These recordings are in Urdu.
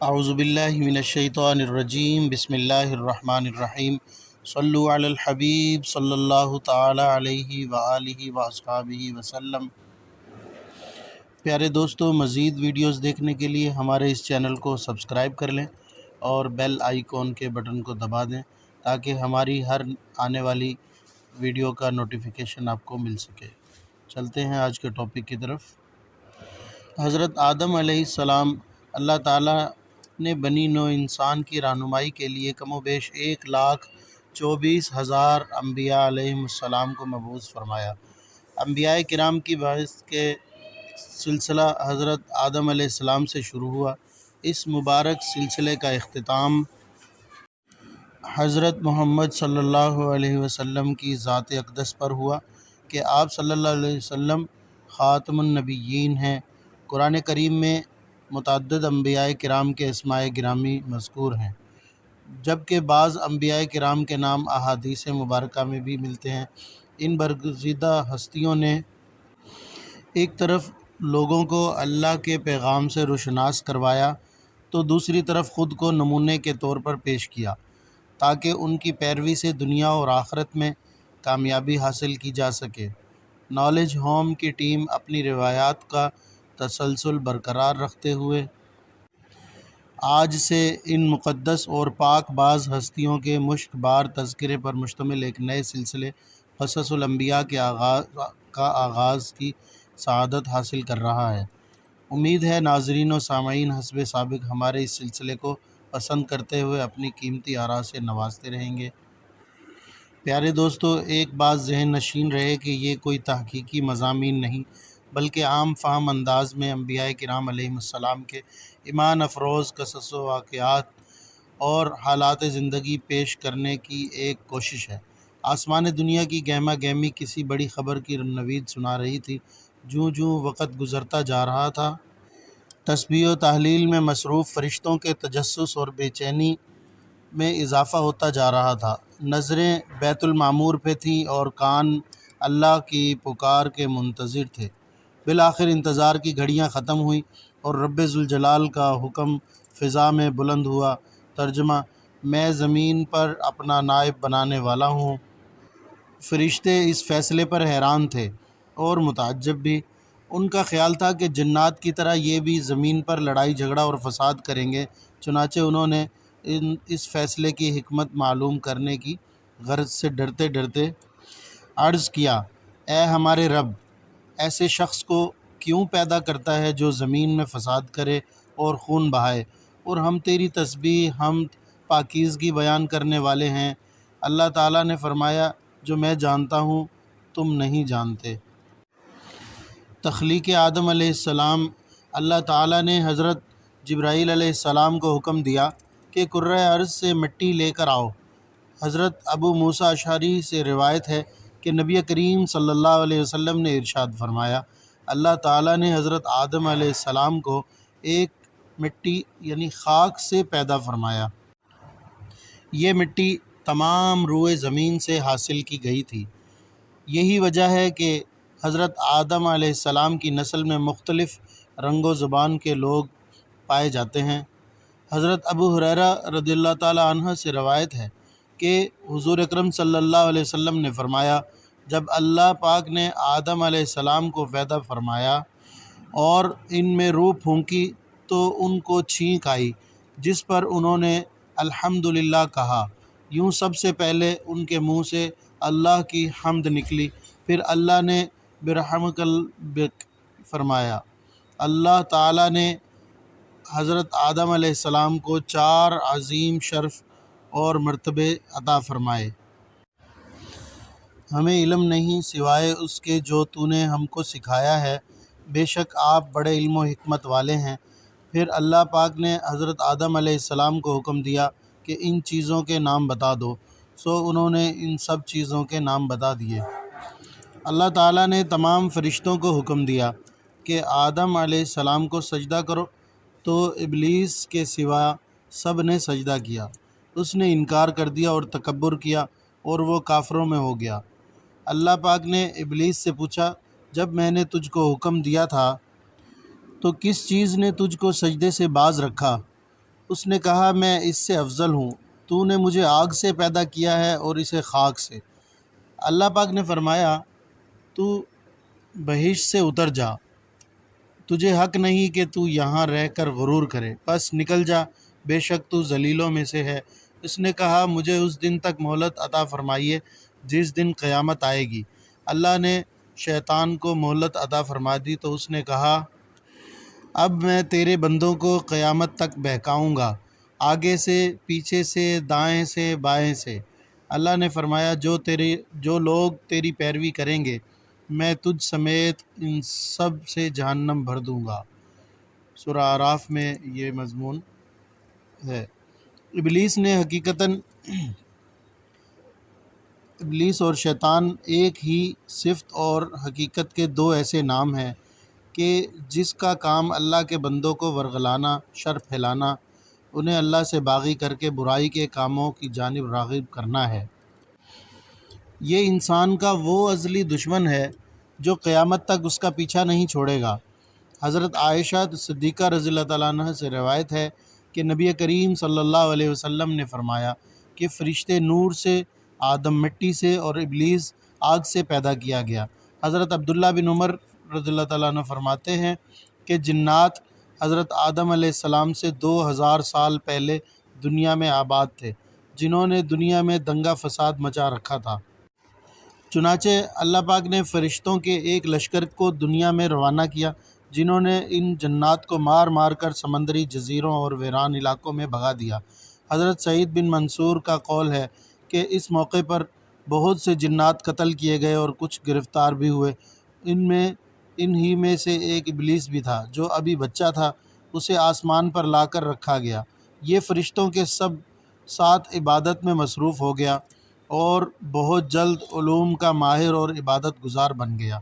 اعوذ باللہ من الشیطان الرجیم بسم اللہ الرحمن الرحیم صلو علی الحبیب صلی اللہ تعالی علیہ وآلہ واصحابہ وسلم۔ پیارے دوستو، مزید ویڈیوز دیکھنے کے لیے ہمارے اس چینل کو سبسکرائب کر لیں اور بیل آئیکن کے بٹن کو دبا دیں تاکہ ہماری ہر آنے والی ویڈیو کا نوٹیفیکیشن آپ کو مل سکے۔ چلتے ہیں آج کے ٹاپک کی طرف۔ حضرت آدم علیہ السلام اللہ تعالیٰ نے بنی نوع انسان کی رہنمائی کے لیے کم و بیش 1,24,000 انبیاء علیہ السلام کو مبعوث فرمایا۔ انبیاء کرام کی بعثت کے سلسلہ حضرت آدم علیہ السلام سے شروع ہوا۔ اس مبارک سلسلے کا اختتام حضرت محمد صلی اللہ علیہ وسلم کی ذات اقدس پر ہوا کہ آپ صلی اللہ علیہ وسلم خاتم النبیین ہیں۔ قرآن کریم میں متعدد انبیاء کرام کے اسماء گرامی مذکور ہیں، جبکہ بعض انبیاء کرام کے نام احادیث مبارکہ میں بھی ملتے ہیں۔ ان برگزیدہ ہستیوں نے ایک طرف لوگوں کو اللہ کے پیغام سے روشناس کروایا تو دوسری طرف خود کو نمونے کے طور پر پیش کیا تاکہ ان کی پیروی سے دنیا اور آخرت میں کامیابی حاصل کی جا سکے۔ نالج ہوم کی ٹیم اپنی روایات کا تسلسل برقرار رکھتے ہوئے آج سے ان مقدس اور پاک باز ہستیوں کے مشک بار تذکرے پر مشتمل ایک نئے سلسلے قصص الانبیاء کا آغاز کی سعادت حاصل کر رہا ہے۔ امید ہے ناظرین و سامعین حسب سابق ہمارے اس سلسلے کو پسند کرتے ہوئے اپنی قیمتی آراء سے نوازتے رہیں گے۔ پیارے دوستو، ایک بات ذہن نشین رہے کہ یہ کوئی تحقیقی مضامین نہیں بلکہ عام فہم انداز میں انبیاء کرام علیہ السلام کے ایمان افروز قصص و واقعات اور حالات زندگی پیش کرنے کی ایک کوشش ہے۔ آسمان دنیا کی گہما گہمی کسی بڑی خبر کی نوید سنا رہی تھی۔ جوں جوں وقت گزرتا جا رہا تھا، تسبیح و تحلیل میں مصروف فرشتوں کے تجسس اور بے چینی میں اضافہ ہوتا جا رہا تھا۔ نظریں بیت المعمور پہ تھیں اور کان اللہ کی پکار کے منتظر تھے۔ بالآخر انتظار کی گھڑیاں ختم ہوئیں اور رب ذوالجلال کا حکم فضا میں بلند ہوا۔ ترجمہ: میں زمین پر اپنا نائب بنانے والا ہوں۔ فرشتے اس فیصلے پر حیران تھے اور متعجب بھی۔ ان کا خیال تھا کہ جنات کی طرح یہ بھی زمین پر لڑائی جھگڑا اور فساد کریں گے، چنانچہ انہوں نے اس فیصلے کی حکمت معلوم کرنے کی غرض سے ڈرتے ڈرتے عرض کیا: اے ہمارے رب، ایسے شخص کو کیوں پیدا کرتا ہے جو زمین میں فساد کرے اور خون بہائے؟ اور ہم تیری تسبیح، حمد، پاکیزگی بیان کرنے والے ہیں۔ اللہ تعالیٰ نے فرمایا: جو میں جانتا ہوں تم نہیں جانتے۔ تخلیق آدم علیہ السلام۔ اللہ تعالیٰ نے حضرت جبرائیل علیہ السلام کو حکم دیا کہ کرۂ ارض سے مٹی لے کر آؤ۔ حضرت ابو موسیٰ اشعری سے روایت ہے کہ نبی کریم صلی اللہ علیہ وسلم نے ارشاد فرمایا: اللہ تعالیٰ نے حضرت آدم علیہ السلام کو ایک مٹی یعنی خاک سے پیدا فرمایا۔ یہ مٹی تمام روئے زمین سے حاصل کی گئی تھی۔ یہی وجہ ہے کہ حضرت آدم علیہ السلام کی نسل میں مختلف رنگ و زبان کے لوگ پائے جاتے ہیں۔ حضرت ابو ہریرہ رضی اللہ تعالیٰ عنہ سے روایت ہے کہ حضور اکرم صلی اللہ علیہ وسلم نے فرمایا: جب اللہ پاک نے آدم علیہ السلام کو پیدا فرمایا اور ان میں روح پھونکی تو ان کو چھینک آئی، جس پر انہوں نے الحمدللہ کہا۔ یوں سب سے پہلے ان کے منہ سے اللہ کی حمد نکلی، پھر اللہ نے برحمک فرمایا۔ اللہ تعالیٰ نے حضرت آدم علیہ السلام کو 4 عظیم شرف اور مرتبے عطا فرمائے۔ ہمیں علم نہیں سوائے اس کے جو تو نے ہم کو سکھایا ہے، بے شک آپ بڑے علم و حکمت والے ہیں۔ پھر اللہ پاک نے حضرت آدم علیہ السلام کو حکم دیا کہ ان چیزوں کے نام بتا دو، سو انہوں نے ان سب چیزوں کے نام بتا دیے۔ اللہ تعالیٰ نے تمام فرشتوں کو حکم دیا کہ آدم علیہ السلام کو سجدہ کرو، تو ابلیس کے سوا سب نے سجدہ کیا۔ اس نے انکار کر دیا اور تکبر کیا اور وہ کافروں میں ہو گیا۔ اللہ پاک نے ابلیس سے پوچھا: جب میں نے تجھ کو حکم دیا تھا تو کس چیز نے تجھ کو سجدے سے باز رکھا؟ اس نے کہا میں اس سے افضل ہوں، تو نے مجھے آگ سے پیدا کیا ہے اور اسے خاک سے۔ اللہ پاک نے فرمایا تو بہشت سے اتر جا، تجھے حق نہیں کہ تو یہاں رہ کر غرور کرے، بس نکل جا، بے شک تو ذلیلوں میں سے ہے۔ اس نے کہا مجھے اس دن تک مہلت عطا فرمائیے جس دن قیامت آئے گی۔ اللہ نے شیطان کو مہلت عطا فرما دی تو اس نے کہا اب میں تیرے بندوں کو قیامت تک بہکاؤں گا، آگے سے، پیچھے سے، دائیں سے، بائیں سے۔ اللہ نے فرمایا جو لوگ تیری پیروی کریں گے میں تجھ سمیت ان سب سے جہنم بھر دوں گا۔ سورہ اعراف میں یہ مضمون ہے۔ ابلیس اور شیطان ایک ہی صفت اور حقیقت کے دو ایسے نام ہیں کہ جس کا کام اللہ کے بندوں کو ورغلانا، شر پھیلانا، انہیں اللہ سے باغی کر کے برائی کے کاموں کی جانب راغب کرنا ہے۔ یہ انسان کا وہ ازلی دشمن ہے جو قیامت تک اس کا پیچھا نہیں چھوڑے گا۔ حضرت عائشہ صدیقہ رضی اللہ تعالیٰ عنہ سے روایت ہے کہ نبی کریم صلی اللہ علیہ وسلم نے فرمایا کہ فرشتے نور سے، آدم مٹی سے اور ابلیس آگ سے پیدا کیا گیا۔ حضرت عبداللہ بن عمر رضی اللہ تعالیٰ عنہ فرماتے ہیں کہ جنات حضرت آدم علیہ السلام سے 2000 سال پہلے دنیا میں آباد تھے، جنہوں نے دنیا میں دنگا فساد مچا رکھا تھا۔ چنانچہ اللہ پاک نے فرشتوں کے ایک لشکر کو دنیا میں روانہ کیا جنہوں نے ان جنات کو مار مار کر سمندری جزیروں اور ویران علاقوں میں بھگا دیا۔ حضرت سعید بن منصور کا قول ہے کہ اس موقع پر بہت سے جنات قتل کیے گئے اور کچھ گرفتار بھی ہوئے۔ ان ہی میں سے ایک ابلیس بھی تھا جو ابھی بچہ تھا، اسے آسمان پر لا کر رکھا گیا۔ یہ فرشتوں کے ساتھ عبادت میں مصروف ہو گیا اور بہت جلد علوم کا ماہر اور عبادت گزار بن گیا۔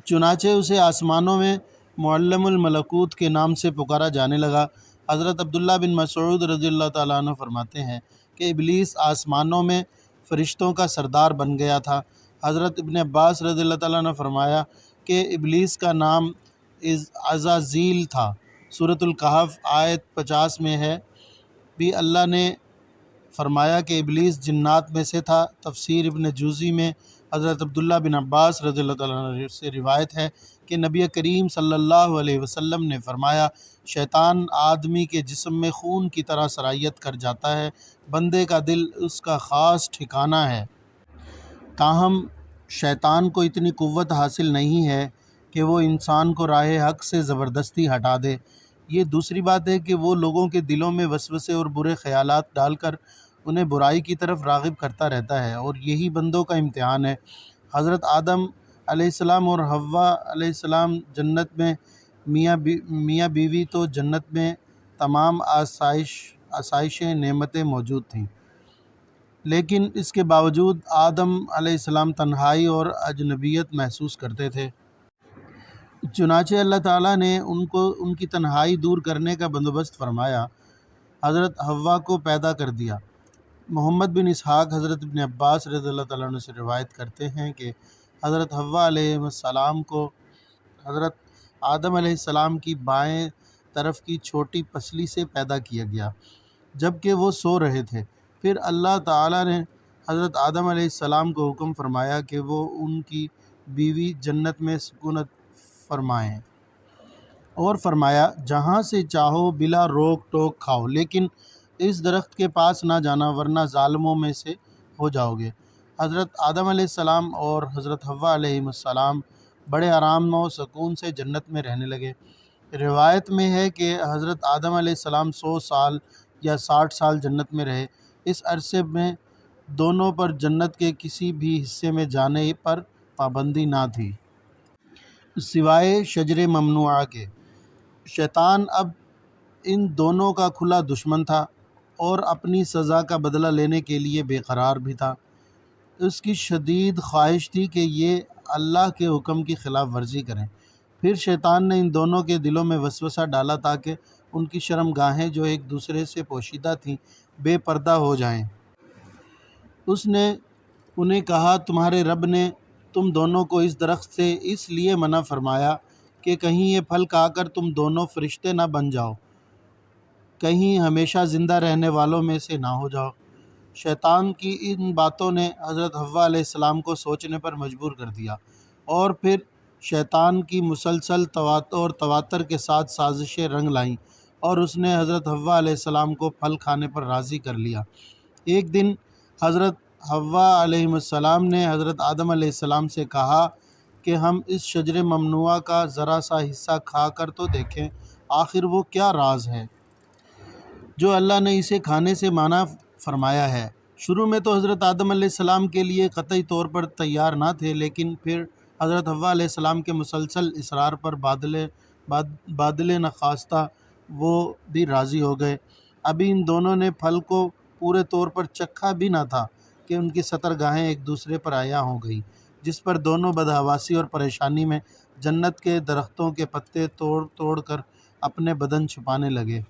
چنانچہ اسے آسمانوں میں معلم الملکوت کے نام سے پکارا جانے لگا۔ حضرت عبداللہ بن مسعود رضی اللہ تعالیٰ عنہ فرماتے ہیں کہ ابلیس آسمانوں میں فرشتوں کا سردار بن گیا تھا۔ حضرت ابن عباس رضی اللہ تعالیٰ عنہ فرمایا کہ ابلیس کا نام عزازیل تھا۔ سورۃ الکہف آیت 50 میں ہے بھی اللہ نے فرمایا کہ ابلیس جنات میں سے تھا۔ تفسیر ابن جوزی میں حضرت عبداللہ بن عباس رضی اللہ تعالیٰ عنہ سے روایت ہے کہ نبی کریم صلی اللہ علیہ وسلم نے فرمایا شیطان آدمی کے جسم میں خون کی طرح سرایت کر جاتا ہے، بندے کا دل اس کا خاص ٹھکانہ ہے۔ تاہم شیطان کو اتنی قوت حاصل نہیں ہے کہ وہ انسان کو راہ حق سے زبردستی ہٹا دے۔ یہ دوسری بات ہے کہ وہ لوگوں کے دلوں میں وسوسے اور برے خیالات ڈال کر انہیں برائی کی طرف راغب کرتا رہتا ہے، اور یہی بندوں کا امتحان ہے۔ حضرت آدم علیہ السلام اور حوا علیہ السلام جنت میں، میاں بیوی تو جنت میں تمام آسائشیں، نعمتیں موجود تھیں، لیکن اس کے باوجود آدم علیہ السلام تنہائی اور اجنبیت محسوس کرتے تھے۔ چنانچہ اللہ تعالیٰ نے ان کی تنہائی دور کرنے کا بندوبست فرمایا، حضرت حوا کو پیدا کر دیا۔ محمد بن اسحاق حضرت ابن عباس رضی اللہ تعالیٰ عنہ سے روایت کرتے ہیں کہ حضرت حوا علیہ السلام کو حضرت آدم علیہ السلام کی بائیں طرف کی چھوٹی پسلی سے پیدا کیا گیا جب کہ وہ سو رہے تھے۔ پھر اللہ تعالیٰ نے حضرت آدم علیہ السلام کو حکم فرمایا کہ وہ ان کی بیوی جنت میں سکونت فرمائیں، اور فرمایا جہاں سے چاہو بلا روک ٹوک کھاؤ، لیکن اس درخت کے پاس نہ جانا ورنہ ظالموں میں سے ہو جاؤ گے۔ حضرت آدم علیہ السلام اور حضرت حوا علیہ السلام بڑے آرام و سکون سے جنت میں رہنے لگے۔ روایت میں ہے کہ حضرت آدم علیہ السلام 100 سال یا 60 سال جنت میں رہے۔ اس عرصے میں دونوں پر جنت کے کسی بھی حصے میں جانے پر پابندی نہ تھی سوائے شجر ممنوعہ کے۔ شیطان اب ان دونوں کا کھلا دشمن تھا اور اپنی سزا کا بدلہ لینے کے لیے بے قرار بھی تھا۔ اس کی شدید خواہش تھی کہ یہ اللہ کے حکم کی خلاف ورزی کریں۔ پھر شیطان نے ان دونوں کے دلوں میں وسوسہ ڈالا تاکہ ان کی شرم گاہیں جو ایک دوسرے سے پوشیدہ تھیں بے پردہ ہو جائیں۔ اس نے انہیں کہا تمہارے رب نے تم دونوں کو اس درخت سے اس لیے منع فرمایا کہ کہیں یہ پھل کھا کر تم دونوں فرشتے نہ بن جاؤ۔ کہیں ہمیشہ زندہ رہنے والوں میں سے نہ ہو جاؤ۔ شیطان کی ان باتوں نے حضرت حوا علیہ السلام کو سوچنے پر مجبور کر دیا، اور پھر شیطان کی مسلسل تواتر کے ساتھ سازشیں رنگ لائیں، اور اس نے حضرت حوا علیہ السلام کو پھل کھانے پر راضی کر لیا۔ ایک دن حضرت حوا علیہ السلام نے حضرت آدم علیہ السلام سے کہا کہ ہم اس شجر ممنوعہ کا ذرا سا حصہ کھا کر تو دیکھیں، آخر وہ کیا راز ہے جو اللہ نے اسے کھانے سے منع فرمایا ہے۔ شروع میں تو حضرت آدم علیہ السلام کے لیے قطعی طور پر تیار نہ تھے، لیکن پھر حضرت حوا علیہ السلام کے مسلسل اصرار پر بادل نخواستہ وہ بھی راضی ہو گئے۔ ابھی ان دونوں نے پھل کو پورے طور پر چکھا بھی نہ تھا کہ ان کی سطر گاہیں ایک دوسرے پر عیاں ہو گئیں، جس پر دونوں بدحواسی اور پریشانی میں جنت کے درختوں کے پتے توڑ کر اپنے بدن چھپانے لگے۔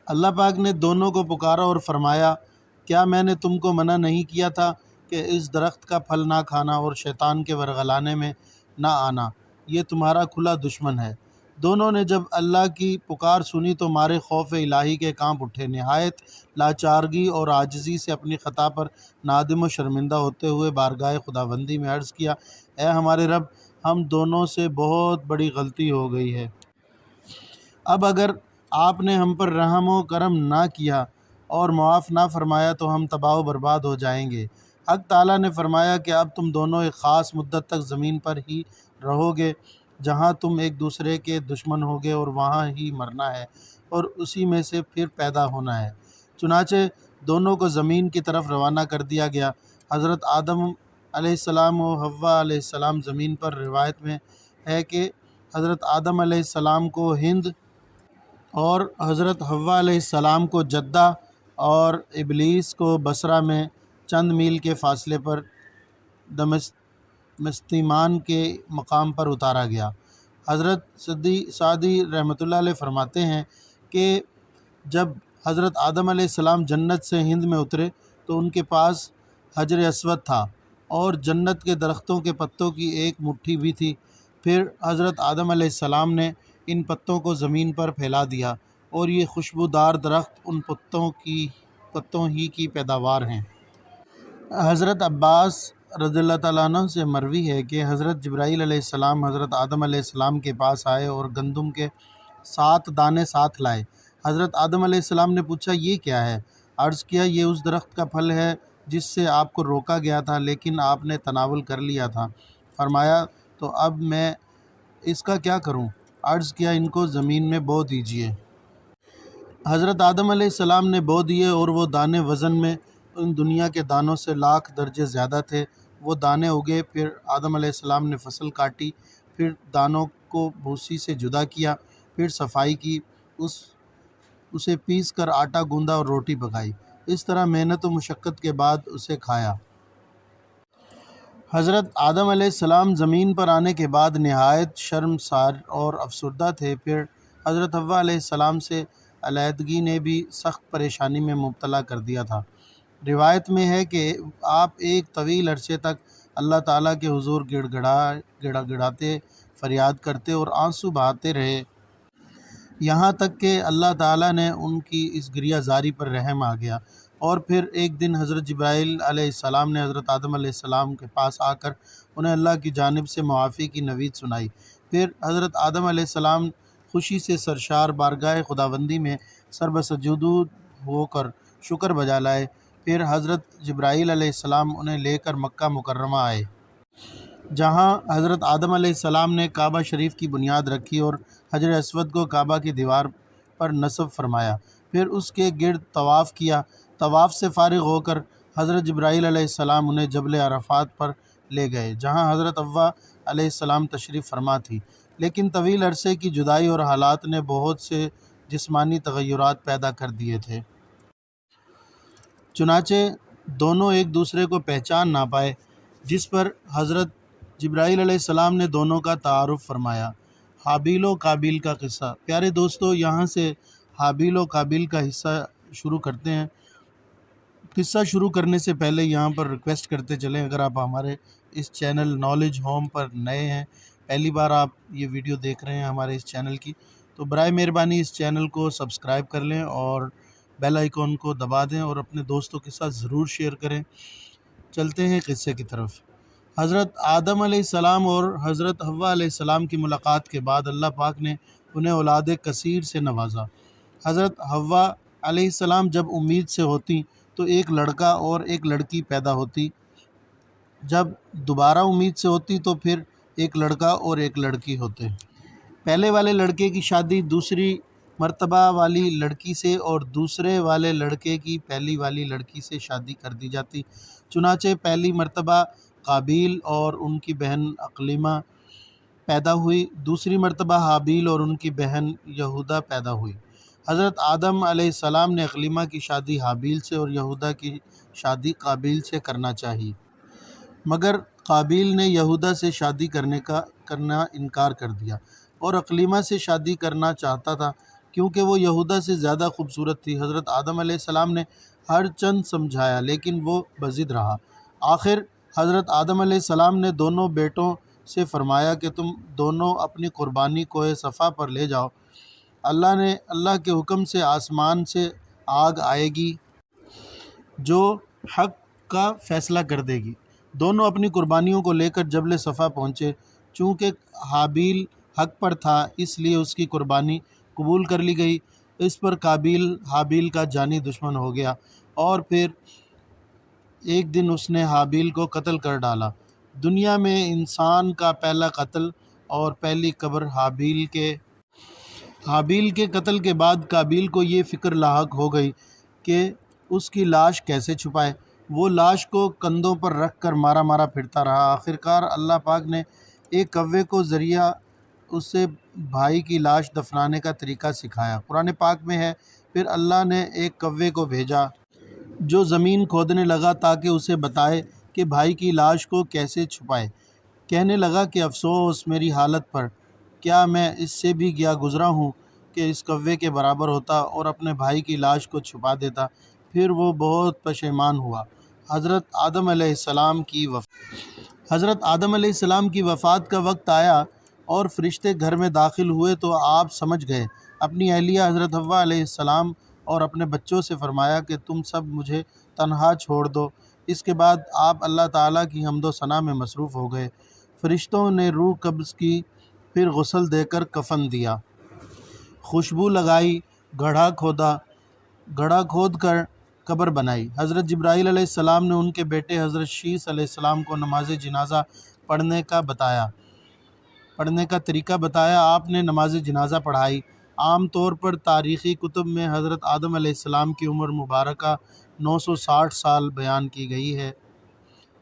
اللہ پاک نے دونوں کو پکارا اور فرمایا، کیا میں نے تم کو منع نہیں کیا تھا کہ اس درخت کا پھل نہ کھانا اور شیطان کے ورغلانے میں نہ آنا؟ یہ تمہارا کھلا دشمن ہے۔ دونوں نے جب اللہ کی پکار سنی تو مارے خوف الہی کے کانپ اٹھے، نہایت لاچارگی اور عاجزی سے اپنی خطا پر نادم و شرمندہ ہوتے ہوئے بارگاہ خداوندی میں عرض کیا، اے ہمارے رب، ہم دونوں سے بہت بڑی غلطی ہو گئی ہے۔ اب اگر آپ نے ہم پر رحم و کرم نہ کیا اور معاف نہ فرمایا تو ہم تباہ و برباد ہو جائیں گے۔ حق تعالیٰ نے فرمایا کہ اب تم دونوں ایک خاص مدت تک زمین پر ہی رہو گے، جہاں تم ایک دوسرے کے دشمن ہوگے، اور وہاں ہی مرنا ہے اور اسی میں سے پھر پیدا ہونا ہے۔ چنانچہ دونوں کو زمین کی طرف روانہ کر دیا گیا۔ حضرت آدم علیہ السلام و حوا علیہ السلام زمین پر۔ روایت میں ہے کہ حضرت آدم علیہ السلام کو ہند اور حضرت حوا علیہ السلام کو جدہ اور ابلیس کو بصرہ میں چند میل کے فاصلے پر دمشتیمان کے مقام پر اتارا گیا۔ حضرت سعدی رحمۃ اللہ علیہ فرماتے ہیں کہ جب حضرت آدم علیہ السلام جنت سے ہند میں اترے تو ان کے پاس حجر اسود تھا اور جنت کے درختوں کے پتوں کی ایک مٹھی بھی تھی۔ پھر حضرت آدم علیہ السلام نے ان پتوں کو زمین پر پھیلا دیا، اور یہ خوشبودار درخت ان پتوں ہی کی پیداوار ہیں۔ حضرت عباس رضی اللہ تعالیٰ عنہ سے مروی ہے کہ حضرت جبرائیل علیہ السلام حضرت آدم علیہ السلام کے پاس آئے اور گندم کے 7 دانے ساتھ لائے۔ حضرت آدم علیہ السلام نے پوچھا، یہ کیا ہے؟ عرض کیا، یہ اس درخت کا پھل ہے جس سے آپ کو روکا گیا تھا، لیکن آپ نے تناول کر لیا تھا۔ فرمایا، تو اب میں اس کا کیا کروں؟ عرض کیا، ان کو زمین میں بو دیجئے۔ حضرت آدم علیہ السلام نے بو دیے، اور وہ دانے وزن میں ان دنیا کے دانوں سے لاکھ درجے زیادہ تھے۔ وہ دانے اگے، پھر آدم علیہ السلام نے فصل کاٹی، پھر دانوں کو بھوسی سے جدا کیا، پھر صفائی کی، اسے پیس کر آٹا گوندا اور روٹی پکائی۔ اس طرح محنت و مشقت کے بعد اسے کھایا۔ حضرت آدم علیہ السلام زمین پر آنے کے بعد نہایت شرمسار اور افسردہ تھے۔ پھر حضرت حوا علیہ السلام سے علیحدگی نے بھی سخت پریشانی میں مبتلا کر دیا تھا۔ روایت میں ہے کہ آپ ایک طویل عرصے تک اللہ تعالیٰ کے حضور گڑ گڑاتے، فریاد کرتے اور آنسو بہاتے رہے، یہاں تک کہ اللہ تعالیٰ نے ان کی اس گریہ زاری پر رحم آ گیا۔ اور پھر ایک دن حضرت جبرائیل علیہ السلام نے حضرت آدم علیہ السلام کے پاس آ کر انہیں اللہ کی جانب سے معافی کی نوید سنائی۔ پھر حضرت آدم علیہ السلام خوشی سے سرشار بارگاہ خداوندی میں سر بسجود ہو کر شکر بجا لائے۔ پھر حضرت جبرائیل علیہ السلام انہیں لے کر مکہ مکرمہ آئے، جہاں حضرت آدم علیہ السلام نے کعبہ شریف کی بنیاد رکھی اور حجر اسود کو کعبہ کی دیوار پر نصب فرمایا، پھر اس کے گرد طواف کیا۔ طواف سے فارغ ہو کر حضرت جبرائیل علیہ السلام انہیں جبل عرفات پر لے گئے، جہاں حضرت حوا علیہ السلام تشریف فرما تھی، لیکن طویل عرصے کی جدائی اور حالات نے بہت سے جسمانی تغیرات پیدا کر دیے تھے، چنانچہ دونوں ایک دوسرے کو پہچان نہ پائے، جس پر حضرت جبرائیل علیہ السلام نے دونوں کا تعارف فرمایا۔ حابیل و قابیل کا قصہ۔ پیارے دوستو، یہاں سے حابیل و قابیل کا حصہ شروع کرتے ہیں۔ قصہ شروع کرنے سے پہلے یہاں پر ریکویسٹ کرتے چلیں، اگر آپ ہمارے اس چینل نالج ہوم پر نئے ہیں، پہلی بار آپ یہ ویڈیو دیکھ رہے ہیں ہمارے اس چینل کی، تو برائے مہربانی اس چینل کو سبسکرائب کر لیں اور بیل آئیکن کو دبا دیں اور اپنے دوستوں کے ساتھ ضرور شیئر کریں۔ چلتے ہیں قصے کی طرف۔ حضرت آدم علیہ السلام اور حضرت حوا علیہ السلام کی ملاقات کے بعد اللہ پاک نے انہیں اولاد کثیر سے نوازا۔ حضرت حوا علیہ السلام جب امید سے ہوتی تو ایک لڑکا اور ایک لڑکی پیدا ہوتی، جب دوبارہ امید سے ہوتی تو پھر ایک لڑکا اور ایک لڑکی ہوتے۔ پہلے والے لڑکے کی شادی دوسری مرتبہ والی لڑکی سے اور دوسرے والے لڑکے کی پہلی والی لڑکی سے شادی کر دی جاتی۔ چنانچہ پہلی مرتبہ قابیل اور ان کی بہن اقلیمہ پیدا ہوئی، دوسری مرتبہ حابیل اور ان کی بہن یہودا پیدا ہوئی۔ حضرت آدم علیہ السلام نے اقلیمہ کی شادی حابیل سے اور یہودا کی شادی قابیل سے کرنا چاہی، مگر قابیل نے یہودا سے شادی کرنا انکار کر دیا اور اقلیمہ سے شادی کرنا چاہتا تھا کیونکہ وہ یہودا سے زیادہ خوبصورت تھی۔ حضرت آدم علیہ السلام نے ہر چند سمجھایا لیکن وہ بضد رہا۔ آخر حضرت آدم علیہ السلام نے دونوں بیٹوں سے فرمایا کہ تم دونوں اپنی قربانی کوہ صفا پر لے جاؤ، اللہ کے حکم سے آسمان سے آگ آئے گی جو حق کا فیصلہ کر دے گی۔ دونوں اپنی قربانیوں کو لے کر جبل صفا پہنچے۔ چونکہ حابیل حق پر تھا اس لیے اس کی قربانی قبول کر لی گئی۔ اس پر قابیل حابیل کا جانی دشمن ہو گیا اور پھر ایک دن اس نے حابیل کو قتل کر ڈالا۔ دنیا میں انسان کا پہلا قتل اور پہلی قبر حابیل کے قتل کے بعد قابیل کو یہ فکر لاحق ہو گئی کہ اس کی لاش کیسے چھپائے۔ وہ لاش کو کندھوں پر رکھ کر مارا مارا پھرتا رہا۔ آخرکار اللہ پاک نے ایک کوے کو ذریعہ اسے بھائی کی لاش دفنانے کا طریقہ سکھایا۔ قرآن پاک میں ہے، پھر اللہ نے ایک کوے کو بھیجا جو زمین کھودنے لگا تاکہ اسے بتائے کہ بھائی کی لاش کو کیسے چھپائے۔ کہنے لگا کہ افسوس میری حالت پر، کیا میں اس سے بھی گیا گزرا ہوں کہ اس کوے کے برابر ہوتا اور اپنے بھائی کی لاش کو چھپا دیتا۔ پھر وہ بہت پشیمان ہوا۔ حضرت آدم علیہ السلام کی وفات کا وقت آیا اور فرشتے گھر میں داخل ہوئے تو آپ سمجھ گئے۔ اپنی اہلیہ حضرت حوا علیہ السلام اور اپنے بچوں سے فرمایا کہ تم سب مجھے تنہا چھوڑ دو۔ اس کے بعد آپ اللہ تعالیٰ کی حمد و ثنا میں مصروف ہو گئے۔ فرشتوں نے روح قبض کی، پھر غسل دے کر کفن دیا، خوشبو لگائی، گڑھا کھود کر قبر بنائی۔ حضرت جبرائیل علیہ السلام نے ان کے بیٹے حضرت شیث علیہ السلام کو نماز جنازہ پڑھنے کا طریقہ بتایا۔ آپ نے نماز جنازہ پڑھائی۔ عام طور پر تاریخی کتب میں حضرت آدم علیہ السلام کی عمر مبارکہ 960 سال بیان کی گئی ہے۔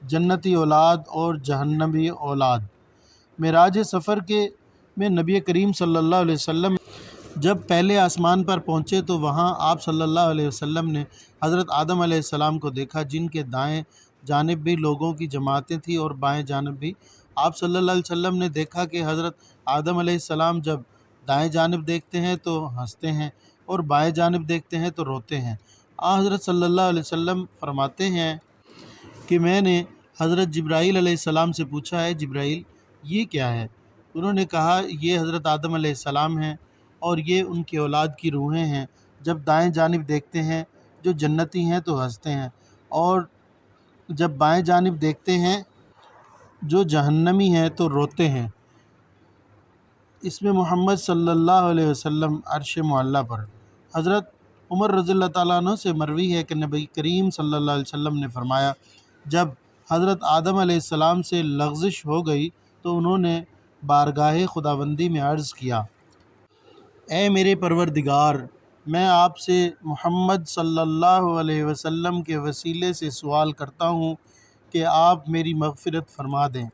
جنتی اولاد اور جہنمی اولاد۔ معراج سفر میں نبی کریم صلی اللہ علیہ وسلم جب پہلے آسمان پر پہنچے تو وہاں آپ صلی اللہ علیہ وسلم نے حضرت آدم علیہ السلام کو دیکھا جن کے دائیں جانب بھی لوگوں کی جماعتیں تھیں اور بائیں جانب بھی۔ آپ صلی اللہ علیہ وسلم نے دیکھا کہ حضرت آدم علیہ السلام جب دائیں جانب دیکھتے ہیں تو ہنستے ہیں اور بائیں جانب دیکھتے ہیں تو روتے ہیں۔ حضرت صلی اللہ علیہ وسلم فرماتے ہیں کہ میں نے حضرت جبرائیل علیہ السلام سے پوچھا، ہے جبرائیل یہ کیا ہے؟ انہوں نے کہا یہ حضرت آدم علیہ السلام ہیں اور یہ ان کی اولاد کی روحیں ہیں۔ جب دائیں جانب دیکھتے ہیں جو جنتی ہیں تو ہنستے ہیں اور جب بائیں جانب دیکھتے ہیں جو جہنمی ہیں تو روتے ہیں۔ اس میں محمد صلی اللہ علیہ وسلم عرش معلیٰ پر۔ حضرت عمر رضی اللہ تعالیٰ عنہ سے مروی ہے کہ نبی کریم صلی اللہ علیہ وسلم نے فرمایا جب حضرت آدم علیہ السلام سے لغزش ہو گئی تو انہوں نے بارگاہ خداوندی میں عرض کیا، اے میرے پروردگار، میں آپ سے محمد صلی اللہ علیہ وسلم کے وسیلے سے سوال کرتا ہوں کہ آپ میری مغفرت فرما دیں۔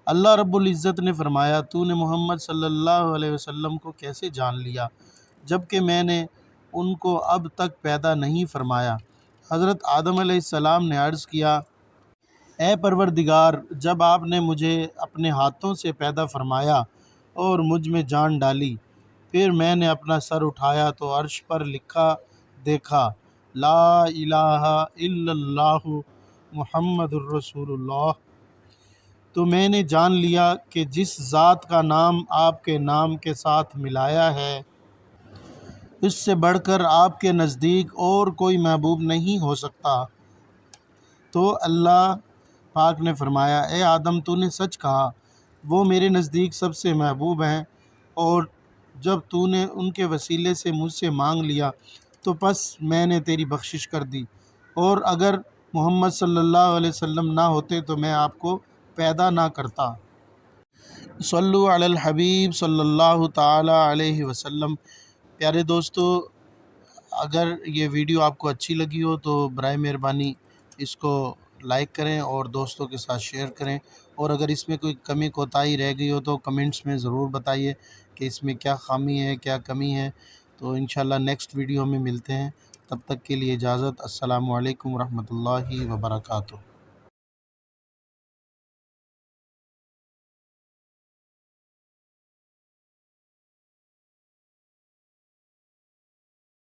اللہ رب العزت نے فرمایا، تو نے محمد صلی اللہ علیہ وسلم کو کیسے جان لیا جبکہ میں نے ان کو اب تک پیدا نہیں فرمایا؟ حضرت آدم علیہ السلام نے عرض کیا، اے پروردگار، جب آپ نے مجھے اپنے ہاتھوں سے پیدا فرمایا اور مجھ میں جان ڈالی، پھر میں نے اپنا سر اٹھایا تو عرش پر لکھا دیکھا، لا الہ الا اللہ محمد الرسول اللہ۔ تو میں نے جان لیا کہ جس ذات کا نام آپ کے نام کے ساتھ ملایا ہے اس سے بڑھ کر آپ کے نزدیک اور کوئی محبوب نہیں ہو سکتا۔ تو اللہ پاک نے فرمایا، اے آدم تو نے سچ کہا، وہ میرے نزدیک سب سے محبوب ہیں، اور جب تو نے ان کے وسیلے سے مجھ سے مانگ لیا تو پس میں نے تیری بخشش کر دی، اور اگر محمد صلی اللہ علیہ وسلم نہ ہوتے تو میں آپ کو پیدا نہ کرتا۔ صلو علی الحبیب صلی اللہ تعالی علیہ وسلم۔ پیارے دوستو، اگر یہ ویڈیو آپ کو اچھی لگی ہو تو برائے مہربانی اس کو لائک کریں اور دوستوں کے ساتھ شیئر کریں، اور اگر اس میں کوئی کمی کوتاہی رہ گئی ہو تو کمنٹس میں ضرور بتائیے کہ اس میں کیا خامی ہے، کیا کمی ہے۔ تو انشاءاللہ نیکسٹ ویڈیو میں ملتے ہیں، تب تک کے لیے اجازت۔ السلام علیکم ورحمۃ اللہ وبرکاتہ۔